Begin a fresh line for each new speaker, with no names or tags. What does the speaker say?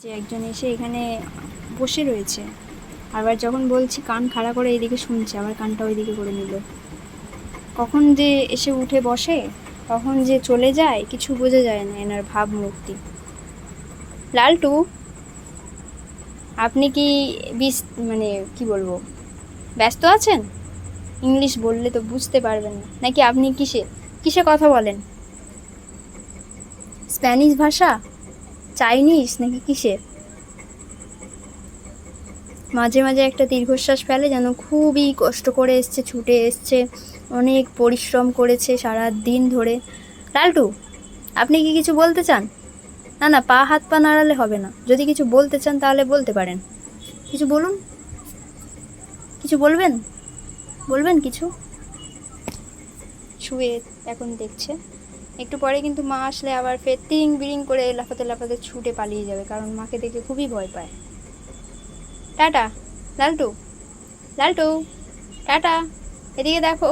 যে একজন এসে এখানে বসে রয়েছে, আবার যখন বলছি কান খাড়া করে এইদিকে শুনছে, আবার কানটা ওইদিকে করে নিল। কখন যে এসে উঠে বসে, কখন যে চলে যায় কিছু বোঝা যায় না এনার ভাবমূর্তি। লালটু, আপনি কি বিস মানে কি বলবো, ব্যস্ত আছেন? ইংলিশ বললে তো বুঝতে পারবেন না, নাকি আপনি কিসে কিসে কথা বলেন? স্প্যানিশ ভাষা, চাইনিজ নাকি কিসে? মাঝে মাঝে একটা দীর্ঘশ্বাস ফেলে, যেন খুবই কষ্ট করে এসছে, ছুটে এসছে, অনেক পরিশ্রম করেছে সারা দিন ধরে। লালটু, আপনি কি কিছু বলতে চান? না না, পা হাত পা নাড়ালে হবে না, যদি কিছু বলতে চান তাহলে বলতে পারেন। কিছু বলুন, কিছু বলবেন, বলবেন কিছু। শুয়ে এখন দেখছে, একটু পরে কিন্তু মা আসলে আবার ফের তিরিং বিরিং করে লাফাতে লাফাতে ছুটে পালিয়ে যাবে, কারণ মাকে দেখে খুবই ভয় পায়। টাটা লালটু, লালটু, টাটা, এদিকে দেখো।